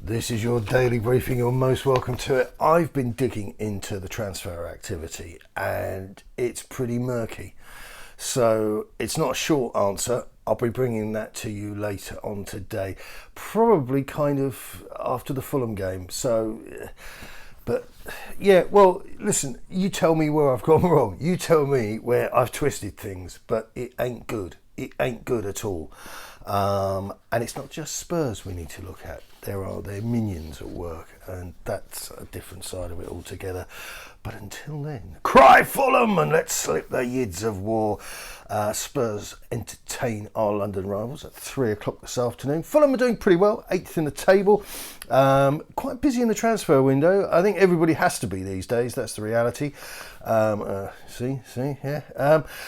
This is your daily briefing. You're most welcome to it. I've been digging into the transfer activity and it's pretty murky. So it's not a short answer. I'll be bringing that to you later on today, probably kind of after the Fulham game. So, but yeah, well, listen, you tell me where I've gone wrong. You tell me where I've twisted things, but it ain't good. It ain't good at all. And it's not just Spurs we need to look at. There are their minions at work, and that's a different side of it altogether. But until then, cry Fulham and let's slip the yids of war. Spurs entertain our London rivals at 3 o'clock this afternoon. Fulham are doing pretty well, 8th in the table. Quite busy in the transfer window. I think everybody has to be these days. That's the reality. Yeah.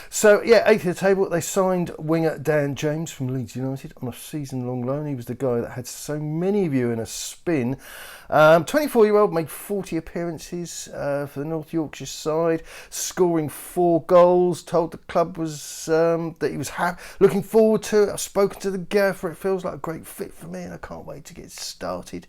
So, 8th in the table. They signed winger Dan James from Leeds United on a season-long loan. He was the guy that had so many of you in a spin. 24-year-old made 40 appearances for the North Yorkshire side, scoring 4 goals. Told the club was that he was looking forward to it. I've spoken to the gaffer. It feels like a great fit for me, and I can't wait to get started.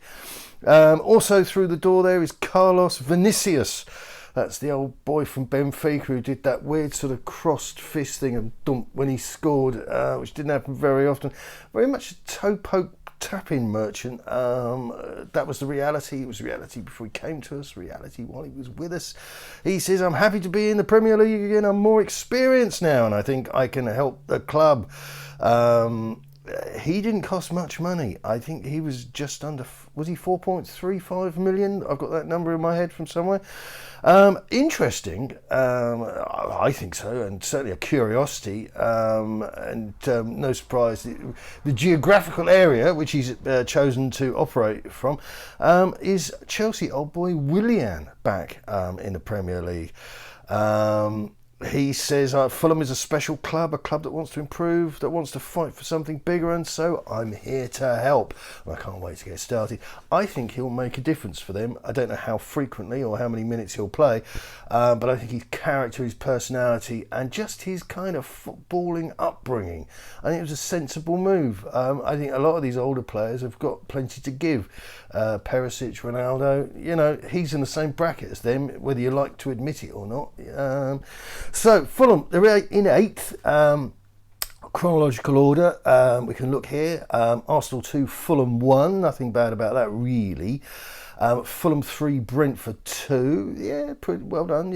Also through the door there is Carlos Vinicius. That's the old boy from Benfica who did that weird sort of crossed fist thing and dump when he scored, which didn't happen very often. Very much a toe poke tapping merchant. That was the reality. It was reality before he came to us, reality while he was with us. He says, I'm happy to be in the Premier League again. I'm more experienced now and I think I can help the club. He didn't cost much money. I think he was just under, was he 4.35 million? I've got that number in my head from somewhere. Interesting, I think so, and certainly a curiosity, and no surprise, the geographical area which he's chosen to operate from is Chelsea old boy Willian back in the Premier League. He says Fulham is a special club, a club that wants to improve, that wants to fight for something bigger, and so I'm here to help. And I can't wait to get started. I think he'll make a difference for them. I don't know how frequently or how many minutes he'll play, but I think his character, his personality, and just his kind of footballing upbringing, I think it was a sensible move. I think a lot of these older players have got plenty to give. Perisic, Ronaldo, he's in the same bracket as them, whether you like to admit it or not. So Fulham, they're in 8th, chronological order. We can look here. Arsenal 2, Fulham 1. Nothing bad about that, really. Fulham 3, Brentford 2. Yeah, pretty well done,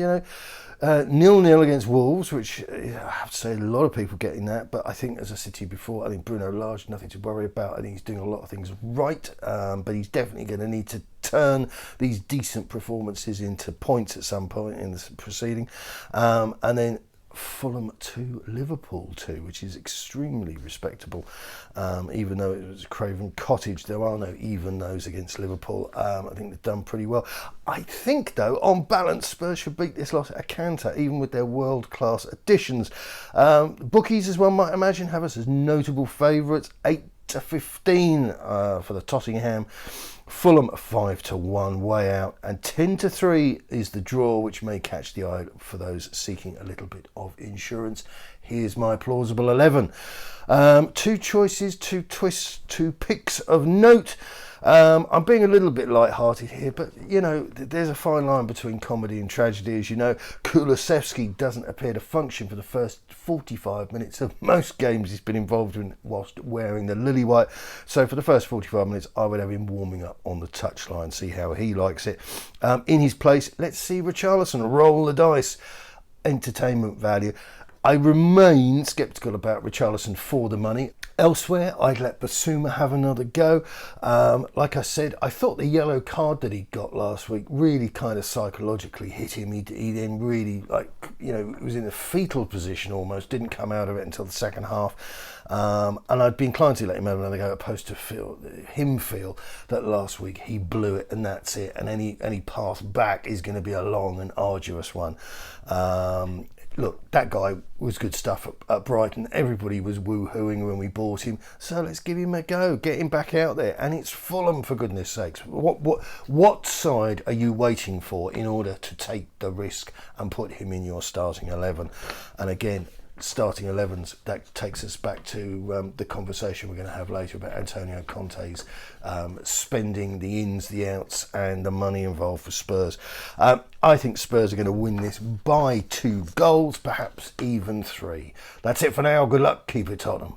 0-0 against Wolves, which I have to say a lot of people getting that, but I think, as I said to you before, I think Bruno Lage, nothing to worry about. I think he's doing a lot of things right, but he's definitely going to need to turn these decent performances into points at some point in the proceeding. And then Fulham 2, Liverpool 2, which is extremely respectable. Even though it was Craven Cottage, there are no even those against Liverpool. I think they've done pretty well. I think, though, on balance, Spurs should beat this lot at a canter, even with their world-class additions. Bookies, as one might imagine, have us as notable favourites, 8-15 for the Tottenham. Fulham 5-1 way out, and 10-3 is the draw, which may catch the eye for those seeking a little bit of insurance. Here's my plausible 11. 2 choices, 2 twists, 2 picks of note. I'm being a little bit light-hearted here, but, there's a fine line between comedy and tragedy, as you know. Kulusevski doesn't appear to function for the first 45 minutes of most games he's been involved in whilst wearing the lily white. So for the first 45 minutes, I would have him warming up on the touchline, see how he likes it. In his place, let's see Richarlison roll the dice. Entertainment value. I remain sceptical about Richarlison for the money. Elsewhere, I'd let Basuma have another go. Like I said, I thought the yellow card that he got last week really kind of psychologically hit him. He then really, was in a fetal position almost, didn't come out of it until the second half. And I'd be inclined to let him have another go, opposed to feel that last week he blew it and that's it. And any path back is going to be a long and arduous one. Look, that guy was good stuff at Brighton. Everybody was woo-hooing when we bought him. So let's give him a go. Get him back out there. And it's Fulham, for goodness sakes. What side are you waiting for in order to take the risk and put him in your starting 11? And again, starting 11s, that takes us back to the conversation we're going to have later about Antonio Conte's spending, the ins, the outs, and the money involved for Spurs. I think Spurs are going to win this by 2 goals, perhaps even 3. That's it for now. Good luck. Keep it Tottenham.